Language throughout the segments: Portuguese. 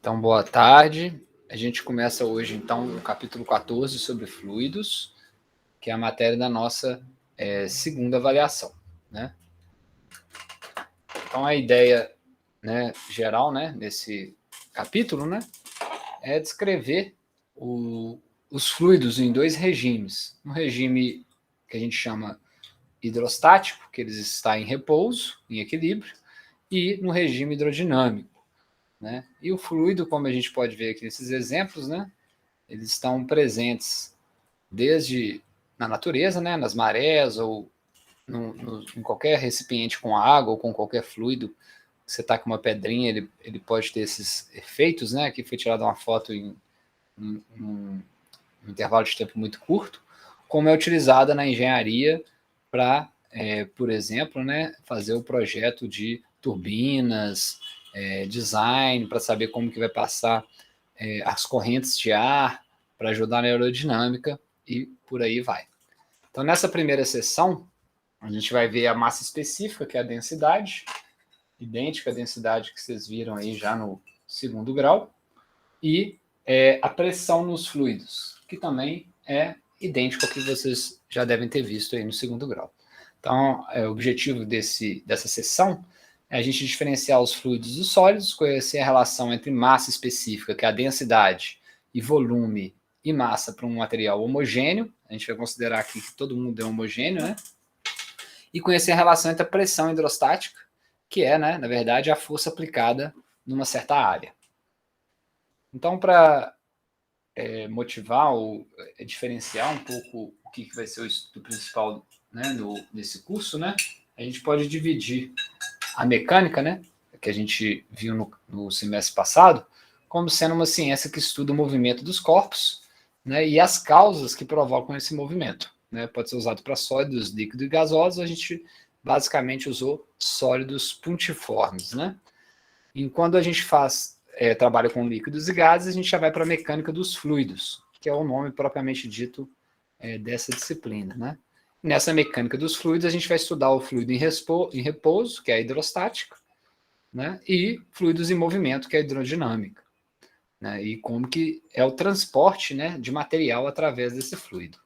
Então, boa tarde. A gente começa hoje, então, o capítulo 14 sobre fluidos, que é a matéria da nossa segunda avaliação, né? Então, a ideia, né, geral, né, nesse capítulo, né, é descrever os fluidos em dois regimes. Um regime que a gente chama hidrostático, que eles estão em repouso, em equilíbrio, e no regime hidrodinâmico, né? E o fluido, como a gente pode ver aqui nesses exemplos, né, eles estão presentes desde na natureza, né, nas marés ou em qualquer recipiente com água ou com qualquer fluido. Você está com uma pedrinha, ele pode ter esses efeitos, né? Aqui foi tirada uma foto em um intervalo de tempo muito curto, como é utilizada na engenharia para, por exemplo, né, fazer o projeto de turbinas, design, para saber como que vai passar as correntes de ar, para ajudar na aerodinâmica e por aí vai. Então, nessa primeira sessão, a gente vai ver a massa específica, que é a densidade, idêntica à densidade que vocês viram aí já no segundo grau, e a pressão nos fluidos, que também é idêntico ao que vocês já devem ter visto aí no segundo grau. Então, o objetivo dessa sessão é a gente diferenciar os fluidos dos sólidos, conhecer a relação entre massa específica, que é a densidade, e volume e massa para um material homogêneo. A gente vai considerar aqui que todo mundo é homogêneo, né? E conhecer a relação entre a pressão hidrostática, que é, né, na verdade, a força aplicada numa certa área. Então, para motivar ou diferenciar um pouco o que vai ser o estudo principal, né, nesse curso, né, a gente pode dividir a mecânica, né, que a gente viu no semestre passado, como sendo uma ciência que estuda o movimento dos corpos, né, e as causas que provocam esse movimento. Né, pode ser usado para sólidos, líquidos e gasosos. A gente basicamente usou sólidos pontiformes. Né? E quando a gente trabalha com líquidos e gases, a gente já vai para a mecânica dos fluidos, que é o nome propriamente dito dessa disciplina. Né? Nessa mecânica dos fluidos, a gente vai estudar o fluido em repouso, que é a hidrostática, né? E fluidos em movimento, que é a hidrodinâmica. Né? E como que é o transporte, né, de material através desse fluido.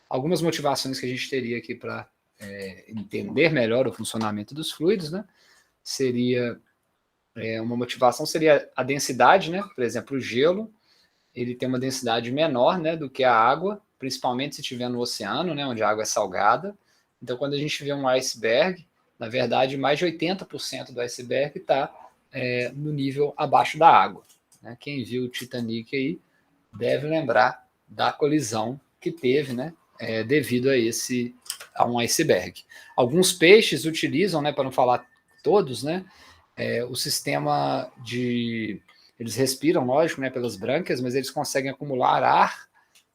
Algumas motivações que a gente teria aqui para entender melhor o funcionamento dos fluidos, né, seria uma motivação seria a densidade, né? Por exemplo, o gelo, ele tem uma densidade menor, né, do que a água, principalmente se estiver no oceano, né, onde a água é salgada. Então, quando a gente vê um iceberg, na verdade, mais de 80% do iceberg está no nível abaixo da água. Né? Quem viu o Titanic aí deve lembrar da colisão que teve, né, devido a um iceberg. Alguns peixes utilizam, né, para não falar todos, né, o sistema de... Eles respiram, lógico, né, pelas brânquias, mas eles conseguem acumular ar,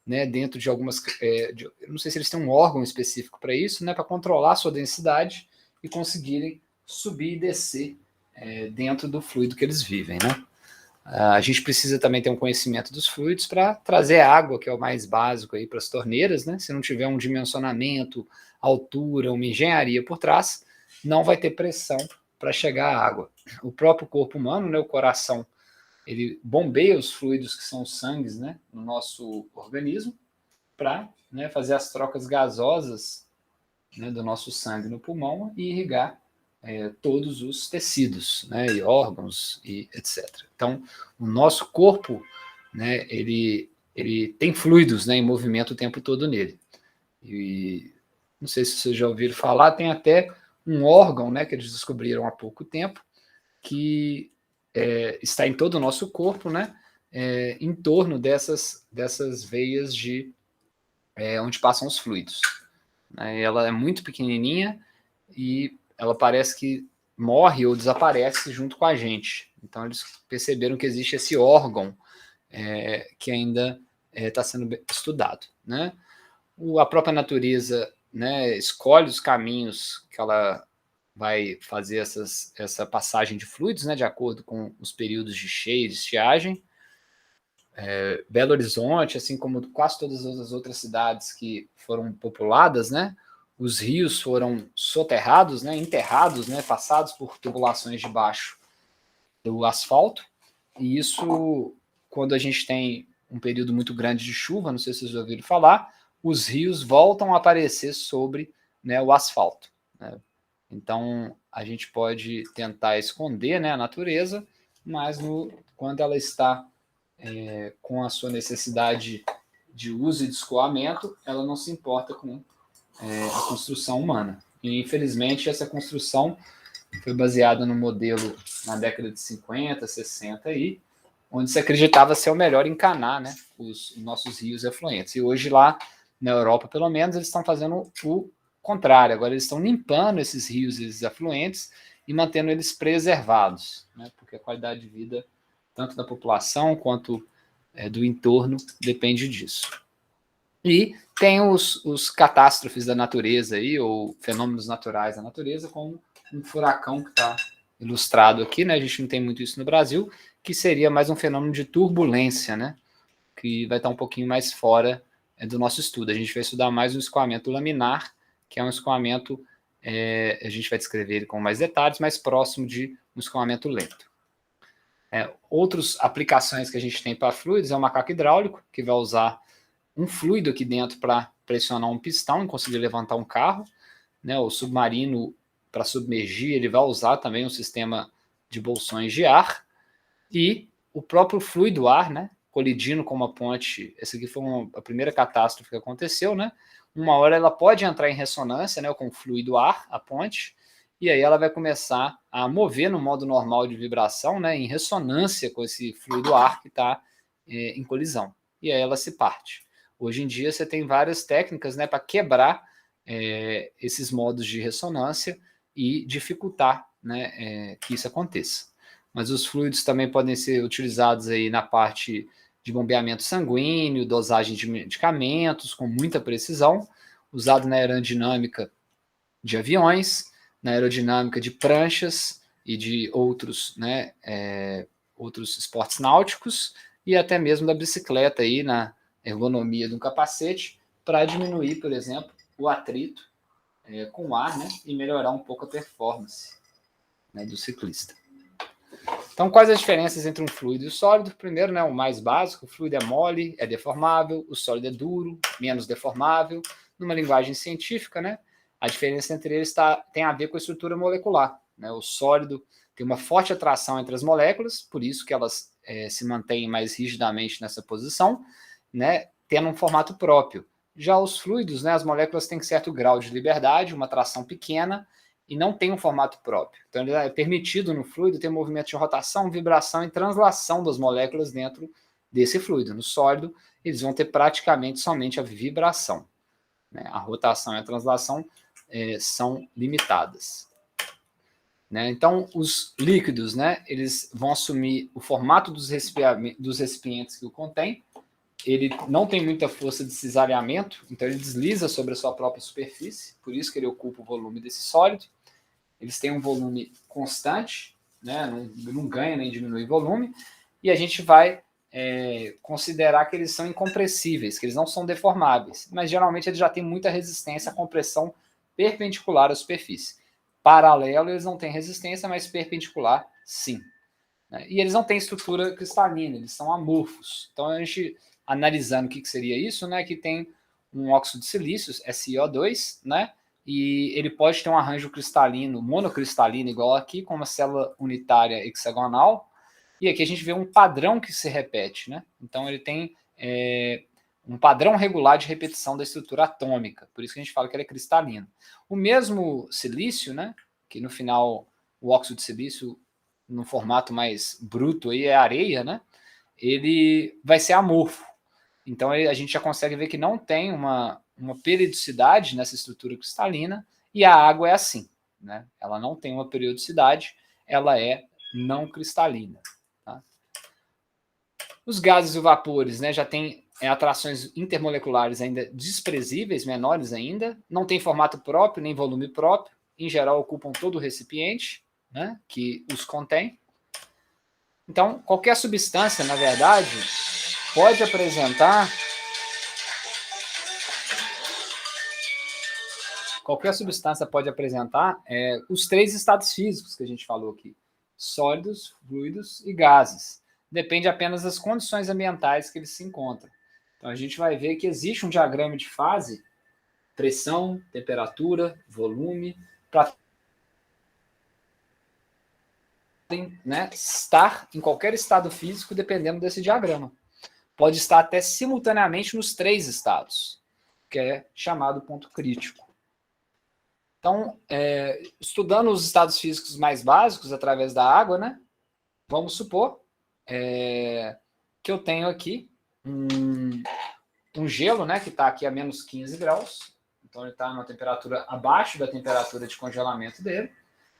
né, dentro de algumas... eu não sei se eles têm um órgão específico para isso, né, para controlar a sua densidade e conseguirem subir e descer dentro do fluido que eles vivem. Né? A gente precisa também ter um conhecimento dos fluidos para trazer água, que é o mais básico aí para as torneiras. Né? Se não tiver um dimensionamento, altura, uma engenharia por trás, não vai ter pressão para chegar à água. O próprio corpo humano, né, o coração, ele bombeia os fluidos que são os sangues, né, no nosso organismo para, né, fazer as trocas gasosas, né, do nosso sangue no pulmão e irrigar todos os tecidos, né, e órgãos e etc. Então, o nosso corpo, né, ele tem fluidos, né, em movimento o tempo todo nele. E não sei se vocês já ouviram falar, tem até um órgão, né, que eles descobriram há pouco tempo, que está em todo o nosso corpo, né, em torno dessas veias onde passam os fluidos. Né? Ela é muito pequenininha e ela parece que morre ou desaparece junto com a gente. Então, eles perceberam que existe esse órgão que ainda está sendo estudado. Né? A própria natureza, né, escolhe os caminhos que ela vai fazer essa passagem de fluidos, né, de acordo com os períodos de cheia e de estiagem. Belo Horizonte, assim como quase todas as outras cidades que foram populadas, né, os rios foram soterrados, né, enterrados, né, passados por tubulações debaixo do asfalto, E isso, quando a gente tem um período muito grande de chuva, não sei se vocês já ouviram falar, os rios voltam a aparecer sobre, né, o asfalto, né? Então, a gente pode tentar esconder, né, a natureza, mas quando ela está com a sua necessidade de uso e de escoamento, ela não se importa com a construção humana. E, infelizmente, essa construção foi baseada no modelo na década de 50, 60, aí, onde se acreditava ser o melhor encanar, né, os nossos rios efluentes. E hoje lá na Europa, pelo menos, eles estão fazendo o contrário. Agora eles estão limpando esses rios e esses afluentes e mantendo eles preservados, né, porque a qualidade de vida, tanto da população quanto do entorno, depende disso. E tem os catástrofes da natureza, aí, ou fenômenos naturais da natureza, como um furacão que está ilustrado aqui, né? A gente não tem muito isso no Brasil, que seria mais um fenômeno de turbulência, né? Que vai estar um pouquinho mais fora do nosso estudo. A gente vai estudar mais o escoamento laminar, que é um escoamento, a gente vai descrever ele com mais detalhes, mais próximo de um escoamento lento. Outras aplicações que a gente tem para fluidos é o macaco hidráulico, que vai usar um fluido aqui dentro para pressionar um pistão e conseguir levantar um carro, né? O submarino, para submergir, ele vai usar também um sistema de bolsões de ar, e o próprio fluido ar, né, colidindo com uma ponte. Essa aqui foi a primeira catástrofe que aconteceu, né? Uma hora ela pode entrar em ressonância, né, com o fluido ar, a ponte, e aí ela vai começar a mover no modo normal de vibração, né, em ressonância com esse fluido ar que está em colisão. E aí ela se parte. Hoje em dia você tem várias técnicas, né, para quebrar esses modos de ressonância e dificultar, né, que isso aconteça. Mas os fluidos também podem ser utilizados aí na parte de bombeamento sanguíneo, dosagem de medicamentos com muita precisão, usado na aerodinâmica de aviões, na aerodinâmica de pranchas e de outros, né, outros esportes náuticos, e até mesmo da bicicleta aí na ergonomia de um capacete, para diminuir, por exemplo, o atrito com o ar, né, e melhorar um pouco a performance, né, do ciclista. Então, quais as diferenças entre um fluido e o sólido? Primeiro, né, o mais básico, o fluido é mole, é deformável, o sólido é duro, menos deformável. Numa linguagem científica, né, a diferença entre eles tem a ver com a estrutura molecular, né? O sólido tem uma forte atração entre as moléculas, por isso que elas se mantêm mais rigidamente nessa posição, né, tendo um formato próprio. Já os fluidos, né, as moléculas têm certo grau de liberdade, uma atração pequena, e não tem um formato próprio. Então, é permitido no fluido ter movimento de rotação, vibração e translação das moléculas dentro desse fluido. No sólido, eles vão ter praticamente somente a vibração, né? A rotação e a translação são limitadas, né? Então, os líquidos, né, eles vão assumir o formato dos recipientes que o contém. Ele não tem muita força de cisalhamento, então ele desliza sobre a sua própria superfície, por isso que ele ocupa o volume desse sólido. Eles têm um volume constante, né? Não ganha nem diminui volume, e a gente vai considerar que eles são incompressíveis, que eles não são deformáveis, mas geralmente eles já têm muita resistência à compressão perpendicular à superfície. Paralelo, eles não têm resistência, mas perpendicular, sim, né? E eles não têm estrutura cristalina, eles são amorfos. Então, a gente, analisando o que seria isso, né, que tem um óxido de silício, SiO2, né, e ele pode ter um arranjo cristalino, monocristalino, igual aqui, com uma célula unitária hexagonal, e aqui a gente vê um padrão que se repete, né? Então ele tem um padrão regular de repetição da estrutura atômica, por isso que a gente fala que ele é cristalino. O mesmo silício, né, que no final o óxido de silício, no formato mais bruto, aí é areia, né, ele vai ser amorfo. Então a gente já consegue ver que não tem uma periodicidade nessa estrutura cristalina, e a água é assim, né? Ela não tem uma periodicidade, ela é não cristalina. Tá? Os gases e vapores, né, já têm atrações intermoleculares ainda desprezíveis, menores ainda, não tem formato próprio, nem volume próprio, em geral ocupam todo o recipiente, né, que os contém. Então, qualquer substância, na verdade, pode apresentar os três estados físicos que a gente falou aqui: sólidos, fluidos e gases. depende apenas das condições ambientais que ele se encontra. Então, a gente vai ver que existe um diagrama de fase, pressão, temperatura, volume, para, né, estar em qualquer estado físico dependendo desse diagrama. Pode estar até simultaneamente nos 3 estados, que é chamado ponto crítico. Então, estudando os estados físicos mais básicos através da água, né, vamos supor que eu tenho aqui um gelo, né, que está aqui a menos 15 graus, então ele está numa temperatura abaixo da temperatura de congelamento dele,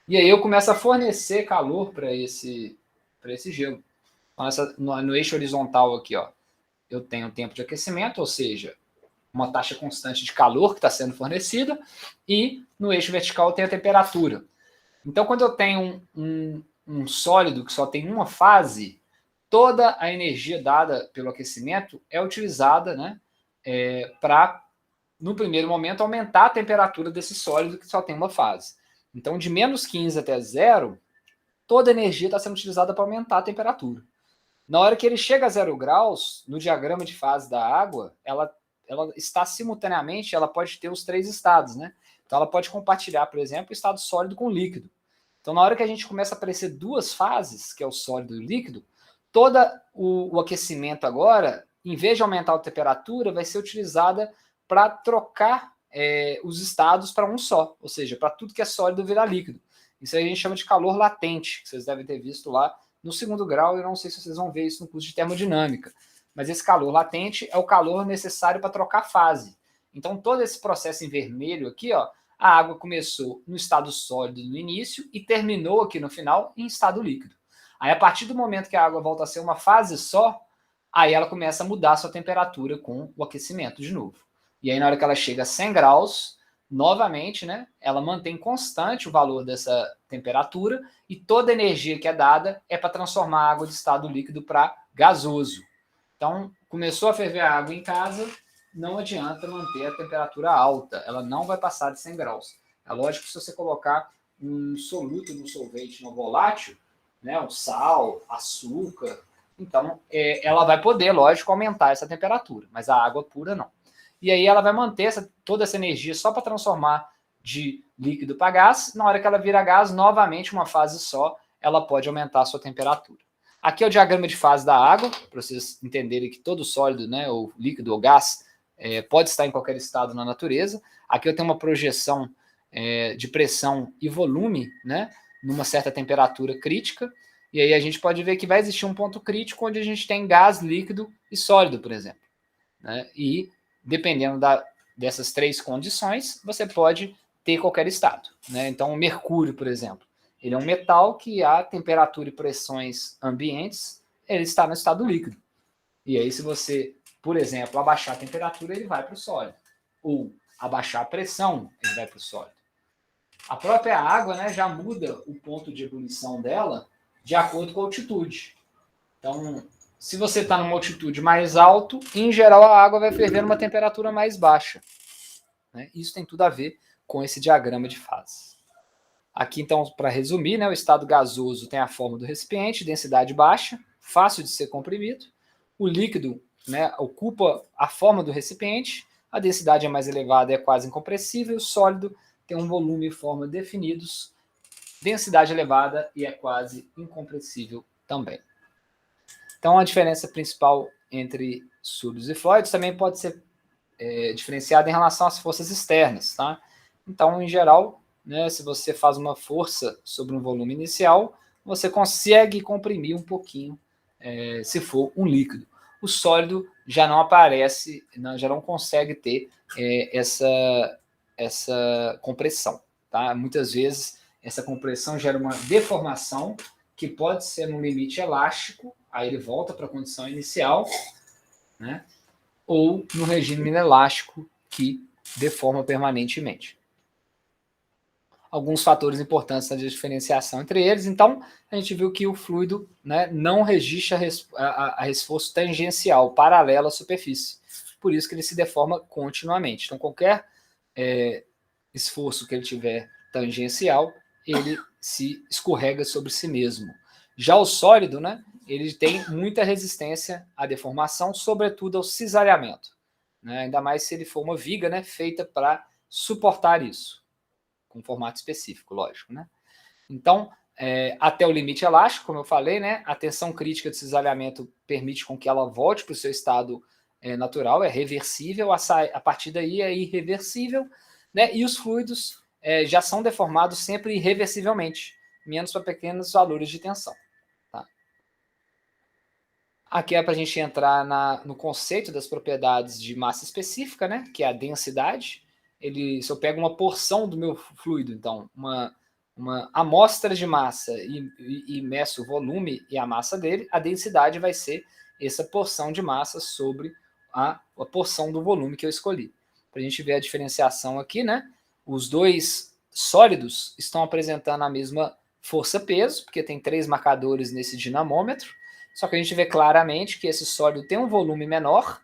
e aí eu começo a fornecer calor para esse gelo. Então, no eixo horizontal aqui, ó, eu tenho o tempo de aquecimento, ou seja, uma taxa constante de calor que está sendo fornecida, e no eixo vertical eu tenho a temperatura. Então, quando eu tenho um sólido que só tem uma fase, toda a energia dada pelo aquecimento é utilizada, né, para, no primeiro momento, aumentar a temperatura desse sólido que só tem uma fase. Então, de menos 15 até zero, toda a energia está sendo utilizada para aumentar a temperatura. Na hora que ele chega a 0 graus, no diagrama de fase da água, ela está simultaneamente, ela pode ter os 3 estados, né? Então, ela pode compartilhar, por exemplo, o estado sólido com líquido. Então, na hora que a gente começa a aparecer 2 fases, que é o sólido e o líquido, todo o aquecimento agora, em vez de aumentar a temperatura, vai ser utilizada para trocar os estados para um só, ou seja, para tudo que é sólido virar líquido. Isso aí a gente chama de calor latente, que vocês devem ter visto lá no 2º grau, eu não sei se vocês vão ver isso no curso de termodinâmica, mas esse calor latente é o calor necessário para trocar fase. Então, todo esse processo em vermelho aqui, ó, a água começou no estado sólido no início e terminou aqui no final em estado líquido. Aí, a partir do momento que a água volta a ser uma fase só, aí ela começa a mudar a sua temperatura com o aquecimento de novo. E aí, na hora que ela chega a 100 graus, novamente, né, ela mantém constante o valor dessa temperatura e toda a energia que é dada é para transformar a água de estado líquido para gasoso. Então, começou a ferver a água em casa, não adianta manter a temperatura alta, ela não vai passar de 100 graus. É lógico que se você colocar um soluto no solvente no volátil, né, o sal, açúcar, então ela vai poder, lógico, aumentar essa temperatura, mas a água pura não. E aí ela vai manter toda essa energia só para transformar de líquido para gás. Na hora que ela vira gás, novamente uma fase só, ela pode aumentar a sua temperatura. Aqui é o diagrama de fase da água, para vocês entenderem que todo sólido, né, ou líquido ou gás, pode estar em qualquer estado na natureza. Aqui eu tenho uma projeção de pressão e volume, né, numa certa temperatura crítica, e aí a gente pode ver que vai existir um ponto crítico onde a gente tem gás, líquido e sólido, por exemplo. Né? E dependendo dessas 3 condições, você pode ter qualquer estado. Né? Então, o mercúrio, por exemplo, ele é um metal que a temperatura e pressões ambientes, ele está no estado líquido. E aí, se você, por exemplo, abaixar a temperatura, ele vai para o sólido. Ou abaixar a pressão, ele vai para o sólido. A própria água, né, já muda o ponto de ebulição dela de acordo com a altitude. Então, se você está numa altitude mais alta, em geral a água vai ferver numa temperatura mais baixa. Né? Isso tem tudo a ver com esse diagrama de fase. Aqui, então, para resumir, né, o estado gasoso tem a forma do recipiente, densidade baixa, fácil de ser comprimido. O líquido, né, ocupa a forma do recipiente, a densidade é mais elevada, é quase incompressível. O sólido tem um volume e forma definidos, densidade elevada e é quase incompressível também. Então, a diferença principal entre sólidos e fluidos também pode ser diferenciada em relação às forças externas. Tá? Então, em geral, né, se você faz uma força sobre um volume inicial, você consegue comprimir um pouquinho se for um líquido. O sólido já não aparece, já não consegue ter essa compressão. Tá? Muitas vezes, essa compressão gera uma deformação que pode ser no limite elástico, aí ele volta para a condição inicial, né? Ou no regime inelástico, que deforma permanentemente. Alguns fatores importantes na diferenciação entre eles. Então, a gente viu que o fluido, né, não registra a esforço tangencial, paralelo à superfície. Por isso que ele se deforma continuamente. Então, qualquer esforço que ele tiver tangencial, ele se escorrega sobre si mesmo. Já o sólido, né, ele tem muita resistência à deformação, sobretudo ao cisalhamento, né? Ainda mais se ele for uma viga, né, feita para suportar isso, com formato específico, lógico, né? Então, até o limite elástico, como eu falei, né, a tensão crítica de cisalhamento permite com que ela volte para o seu estado natural, é reversível, a partir daí é irreversível, né, e os fluidos já são deformados sempre irreversivelmente, menos para pequenos valores de tensão. Tá? Aqui é para a gente entrar no conceito das propriedades de massa específica, né, que é a densidade. Se eu pego uma porção do meu fluido, então, uma amostra de massa e meço o volume e a massa dele, a densidade vai ser essa porção de massa sobre a porção do volume que eu escolhi. Para a gente ver a diferenciação aqui, né? Os dois sólidos estão apresentando a mesma força-peso, porque tem 3 marcadores nesse dinamômetro, só que a gente vê claramente que esse sólido tem um volume menor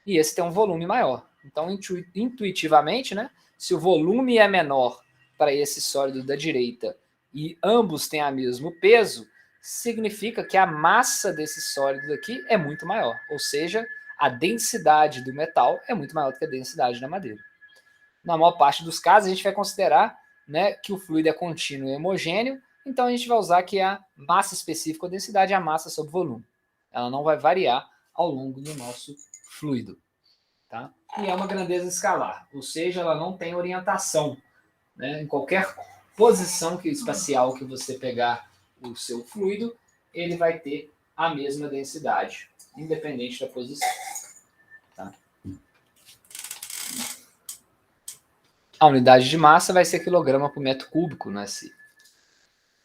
e esse tem um volume maior. Então, intuitivamente, né, se o volume é menor para esse sólido da direita e ambos têm o mesmo peso, significa que a massa desse sólido aqui é muito maior, ou seja, a densidade do metal é muito maior do que a densidade da madeira. Na maior parte dos casos, a gente vai considerar, né, que o fluido é contínuo e homogêneo, então a gente vai usar que a massa específica, a densidade, é a massa sobre volume. Ela não vai variar ao longo do nosso fluido. Tá? E é uma grandeza escalar, ou seja, ela não tem orientação. Né? Em qualquer posição espacial que você pegar o seu fluido, ele vai ter a mesma densidade, independente da posição. Tá? A unidade de massa vai ser quilograma por metro cúbico, né?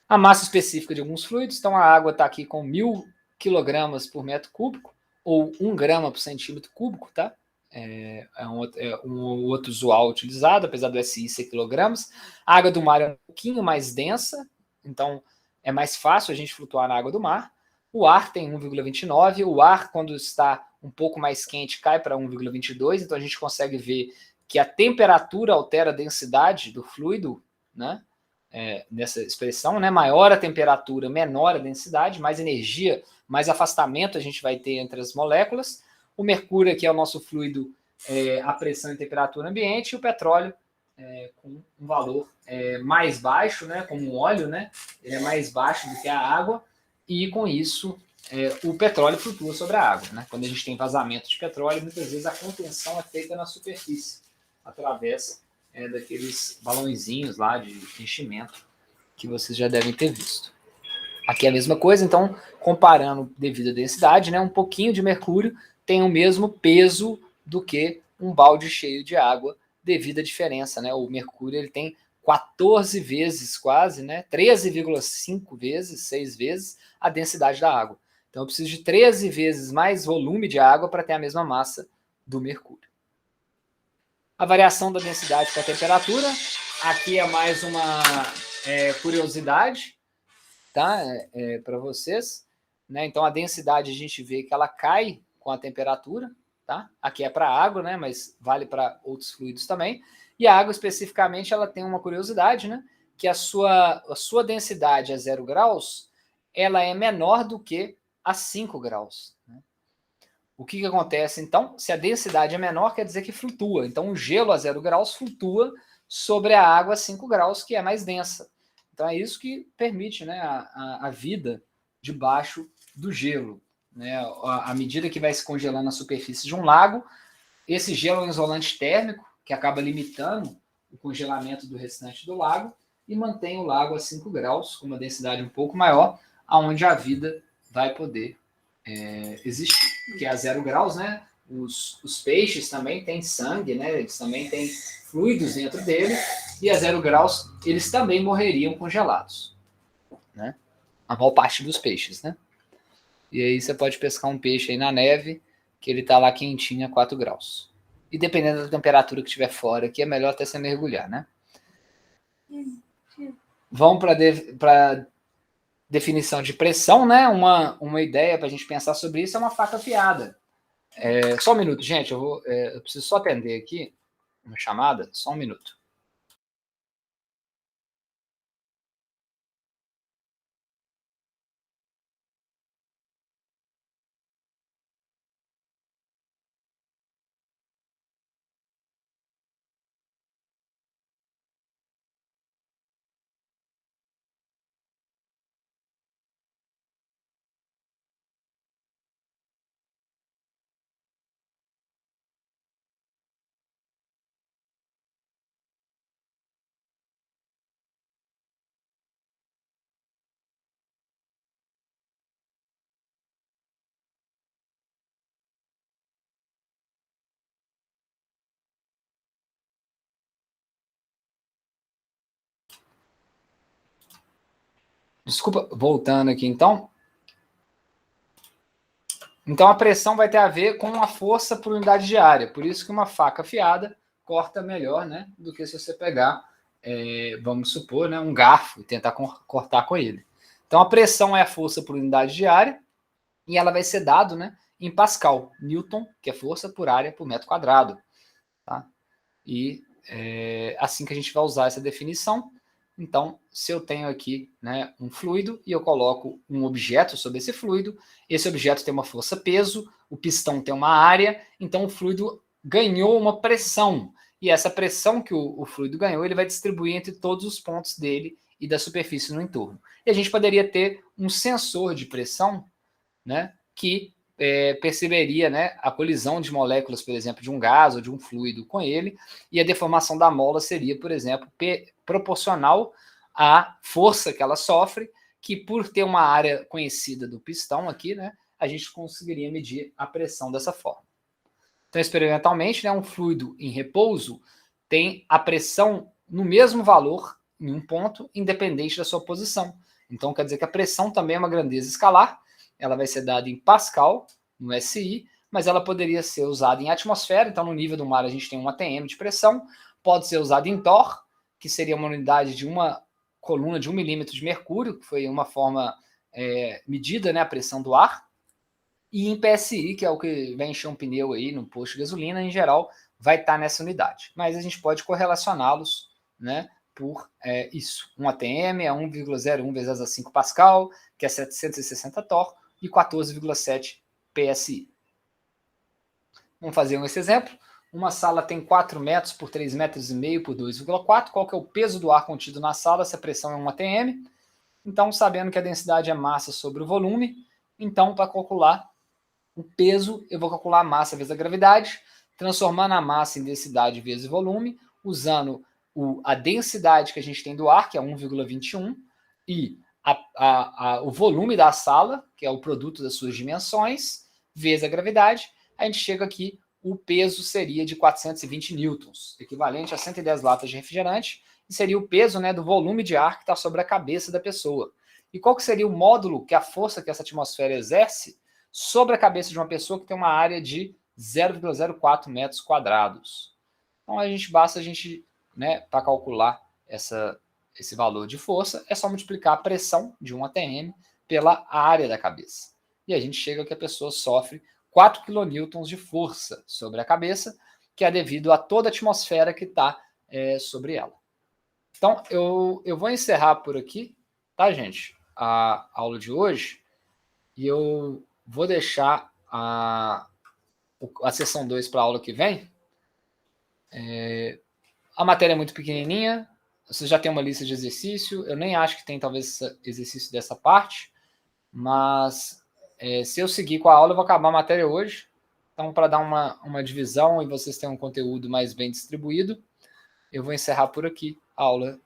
A massa específica de alguns fluidos, então a água está aqui com 1.000 quilogramas por metro cúbico, ou 1 grama por centímetro cúbico, tá? Um outro usual utilizado, apesar do SI ser quilogramas. A água do mar é um pouquinho mais densa, então é mais fácil a gente flutuar na água do mar. O ar tem 1,29, o ar, quando está um pouco mais quente, cai para 1,22, então a gente consegue ver que a temperatura altera a densidade do fluido, né? Nessa expressão, né? Maior a temperatura, menor a densidade, mais energia, mais afastamento a gente vai ter entre as moléculas. O mercúrio aqui é o nosso fluido a pressão e temperatura ambiente, e o petróleo com um valor mais baixo, né? Como o óleo, né? Ele é mais baixo do que a água, e com isso o petróleo flutua sobre a água. Né? Quando a gente tem vazamento de petróleo, muitas vezes a contenção é feita na superfície, através daqueles balãozinhos lá de enchimento que vocês já devem ter visto. Aqui é a mesma coisa, então, comparando devido à densidade, né, um pouquinho de mercúrio tem o mesmo peso do que um balde cheio de água, devido à diferença. Né? O mercúrio ele tem 14 vezes quase, né, 13,5 vezes, 6 vezes a densidade da água. Então eu preciso de 13 vezes mais volume de água para ter a mesma massa do mercúrio. A variação da densidade com a temperatura, aqui é mais uma curiosidade, tá? Para vocês. Né? Então a densidade a gente vê que ela cai com a temperatura, tá? Aqui é para água, né? Mas vale para outros fluidos também. E a água especificamente ela tem uma curiosidade, né? Que a sua densidade a 0 graus ela é menor do que a 5 graus. Né? O que acontece, então? Se a densidade é menor, quer dizer que flutua. Então, o gelo a 0 graus flutua sobre a água a 5 graus, que é mais densa. Então, é isso que permite, né, a vida debaixo do gelo. Né? À medida que vai se congelando a superfície de um lago, esse gelo é um isolante térmico, que acaba limitando o congelamento do restante do lago, e mantém o lago a 5 graus, com uma densidade um pouco maior, aonde a vida vai poder existir. Porque a 0 graus, né, os peixes também têm sangue, né, eles também têm fluidos dentro dele, e a 0 graus eles também morreriam congelados. Né? A maior parte dos peixes. Né? E aí você pode pescar um peixe aí na neve, que ele está lá quentinho a 4 graus. E dependendo da temperatura que estiver fora aqui, é melhor até você mergulhar, né? Vamos para definição de pressão, né? Uma ideia para a gente pensar sobre isso é uma faca afiada. Só um minuto, gente, eu preciso só atender aqui uma chamada, só um minuto. Desculpa, voltando aqui então. Então a pressão vai ter a ver com a força por unidade de área. Por isso que uma faca afiada corta melhor, né, do que se você pegar, vamos supor, né, um garfo e tentar cortar com ele. Então a pressão é a força por unidade de área e ela vai ser dado, né, em Pascal, Newton, que é força por área por metro quadrado. Tá? E é assim que a gente vai usar essa definição. Então, se eu tenho aqui, né, um fluido e eu coloco um objeto sobre esse fluido, esse objeto tem uma força-peso, o pistão tem uma área, então o fluido ganhou uma pressão. E essa pressão que o fluido ganhou, ele vai distribuir entre todos os pontos dele e da superfície no entorno. E a gente poderia ter um sensor de pressão, né, que perceberia, né, a colisão de moléculas, por exemplo, de um gás ou de um fluido com ele, e a deformação da mola seria, por exemplo, proporcional à força que ela sofre, que por ter uma área conhecida do pistão aqui, né, a gente conseguiria medir a pressão dessa forma. Então, experimentalmente, né, um fluido em repouso tem a pressão no mesmo valor em um ponto, independente da sua posição. Então, quer dizer que a pressão também é uma grandeza escalar, ela vai ser dada em Pascal, no SI, mas ela poderia ser usada em atmosfera, então no nível do mar a gente tem um atm de pressão, pode ser usada em torr, que seria uma unidade de uma coluna de 1 milímetro de mercúrio, que foi uma forma medida, né, a pressão do ar, e em PSI, que é o que vai encher um pneu aí no posto de gasolina, em geral, vai estar nessa unidade. Mas a gente pode correlacioná-los, né, por isso. Um ATM é 1,01 vezes a 5 Pascal, que é 760 torr, e 14,7 PSI. Vamos fazer esse exemplo. Uma sala tem 4 metros por 3 metros e meio por 2,4. Qual que é o peso do ar contido na sala se a pressão é 1 atm? Então, sabendo que a densidade é massa sobre o volume, então, para calcular o peso, eu vou calcular a massa vezes a gravidade, transformando a massa em densidade vezes volume, usando a densidade que a gente tem do ar, que é 1,21, e o volume da sala, que é o produto das suas dimensões, vezes a gravidade, a gente chega aqui, o peso seria de 420 newtons, equivalente a 110 latas de refrigerante, e seria o peso, né, do volume de ar que está sobre a cabeça da pessoa. E qual que seria o módulo que a força que essa atmosfera exerce sobre a cabeça de uma pessoa que tem uma área de 0,04 metros quadrados? Então, basta a gente, né, para calcular esse valor de força, é só multiplicar a pressão de 1 atm pela área da cabeça. E a gente chega que a pessoa sofre 4 kN de força sobre a cabeça, que é devido a toda a atmosfera que está sobre ela. Então, eu vou encerrar por aqui, tá, gente? A aula de hoje, e eu vou deixar a sessão 2 para a aula que vem. A matéria é muito pequenininha, você já tem uma lista de exercício, eu nem acho que tem talvez exercício dessa parte, mas se eu seguir com a aula, eu vou acabar a matéria hoje. Então, para dar uma divisão e vocês terem um conteúdo mais bem distribuído, eu vou encerrar por aqui a aula